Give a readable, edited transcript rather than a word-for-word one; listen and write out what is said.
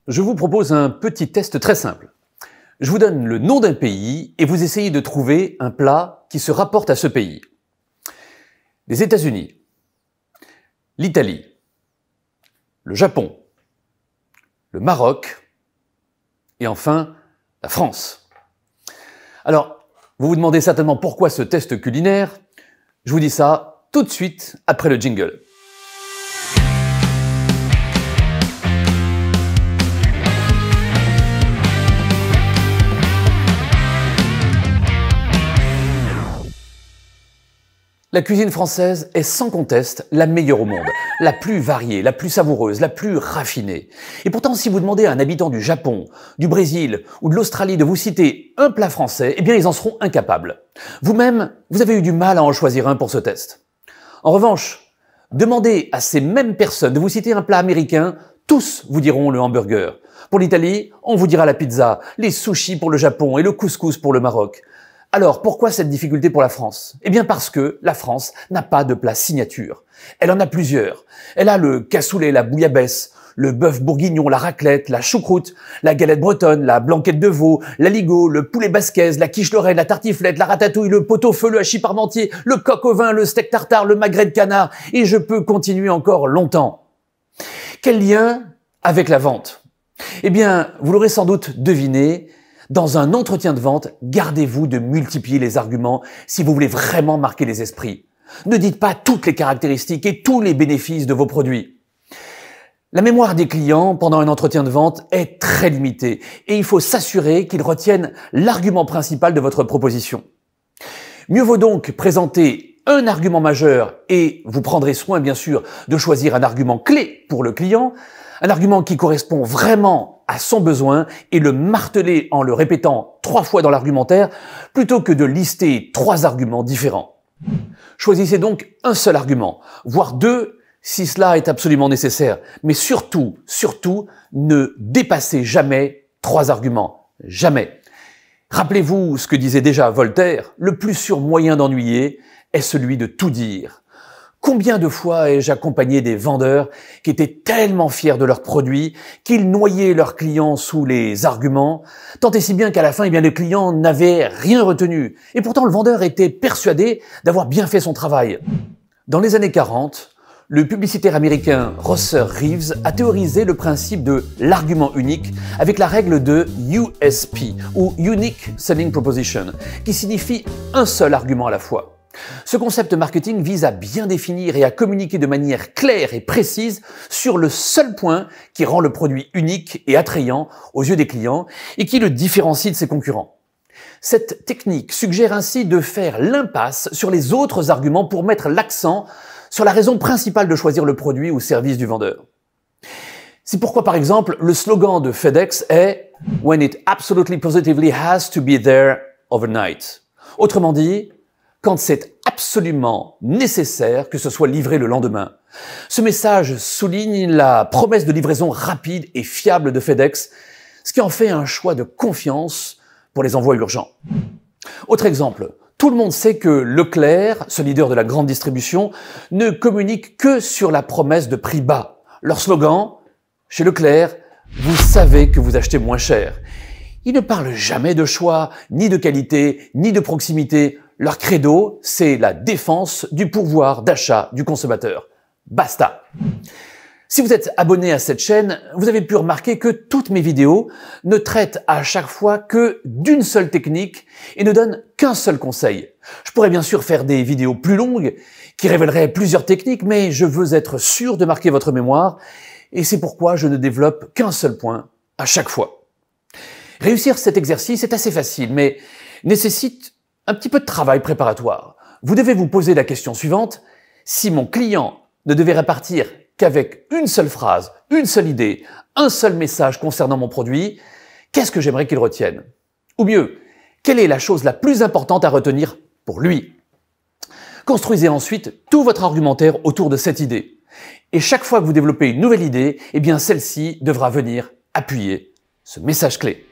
Je vous propose un petit test très simple. Je vous donne le nom d'un pays et vous essayez de trouver un plat qui se rapporte à ce pays. Les États-Unis, l'Italie, le Japon, le Maroc et enfin la France. Alors, vous vous demandez certainement pourquoi ce test culinaire. Je vous dis ça tout de suite après le jingle. La cuisine française est sans conteste la meilleure au monde, la plus variée, la plus savoureuse, la plus raffinée. Et pourtant, si vous demandez à un habitant du Japon, du Brésil ou de l'Australie de vous citer un plat français, eh bien ils en seront incapables. Vous-même, vous avez eu du mal à en choisir un pour ce test. En revanche, demandez à ces mêmes personnes de vous citer un plat américain, tous vous diront le hamburger. Pour l'Italie, on vous dira la pizza, les sushis pour le Japon et le couscous pour le Maroc. Alors, pourquoi cette difficulté pour la France? Eh bien parce que la France n'a pas de plat signature. Elle en a plusieurs. Elle a le cassoulet, la bouillabaisse, le bœuf bourguignon, la raclette, la choucroute, la galette bretonne, la blanquette de veau, l'aligot, le poulet basquaise, la quiche lorraine, la tartiflette, la ratatouille, le pot-au-feu, le hachis parmentier, le coq au vin, le steak tartare, le magret de canard, et je peux continuer encore longtemps. Quel lien avec la vente? Eh bien, vous l'aurez sans doute deviné, dans un entretien de vente, gardez-vous de multiplier les arguments si vous voulez vraiment marquer les esprits. Ne dites pas toutes les caractéristiques et tous les bénéfices de vos produits. La mémoire des clients pendant un entretien de vente est très limitée et il faut s'assurer qu'ils retiennent l'argument principal de votre proposition. Mieux vaut donc présenter un argument majeur et vous prendrez soin bien sûr de choisir un argument clé pour le client, un argument qui correspond vraiment à son besoin et le marteler en le répétant 3 fois dans l'argumentaire plutôt que de lister 3 arguments différents. Choisissez donc un seul argument, voire 2 si cela est absolument nécessaire. Mais surtout, ne dépassez jamais 3 arguments. Jamais. Rappelez-vous ce que disait déjà Voltaire, le plus sûr moyen d'ennuyer est celui de tout dire. Combien de fois ai-je accompagné des vendeurs qui étaient tellement fiers de leurs produits qu'ils noyaient leurs clients sous les arguments, tant et si bien qu'à la fin, le client n'avait rien retenu. Et pourtant, le vendeur était persuadé d'avoir bien fait son travail. Dans les années 40, le publicitaire américain Rosser Reeves a théorisé le principe de l'argument unique avec la règle de USP, ou Unique Selling Proposition, qui signifie un seul argument à la fois. Ce concept marketing vise à bien définir et à communiquer de manière claire et précise sur le seul point qui rend le produit unique et attrayant aux yeux des clients et qui le différencie de ses concurrents. Cette technique suggère ainsi de faire l'impasse sur les autres arguments pour mettre l'accent sur la raison principale de choisir le produit ou service du vendeur. C'est pourquoi, par exemple, le slogan de FedEx est « When it absolutely positively has to be there overnight ». Autrement dit, quand c'est absolument nécessaire que ce soit livré le lendemain. Ce message souligne la promesse de livraison rapide et fiable de FedEx, ce qui en fait un choix de confiance pour les envois urgents. Autre exemple, tout le monde sait que Leclerc, ce leader de la grande distribution, ne communique que sur la promesse de prix bas. Leur slogan, chez Leclerc, vous savez que vous achetez moins cher. Ils ne parlent jamais de choix, ni de qualité, ni de proximité. Leur credo, c'est la défense du pouvoir d'achat du consommateur. Basta. Si vous êtes abonné à cette chaîne, vous avez pu remarquer que toutes mes vidéos ne traitent à chaque fois que d'une seule technique et ne donnent qu'un seul conseil. Je pourrais bien sûr faire des vidéos plus longues qui révéleraient plusieurs techniques, mais je veux être sûr de marquer votre mémoire et c'est pourquoi je ne développe qu'un seul point à chaque fois. Réussir cet exercice est assez facile, mais nécessite un petit peu de travail préparatoire. Vous devez vous poser la question suivante. Si mon client ne devait repartir qu'avec une seule phrase, une seule idée, un seul message concernant mon produit, qu'est-ce que j'aimerais qu'il retienne? Ou mieux, quelle est la chose la plus importante à retenir pour lui? Construisez ensuite tout votre argumentaire autour de cette idée. Et chaque fois que vous développez une nouvelle idée, eh bien celle-ci devra venir appuyer ce message clé.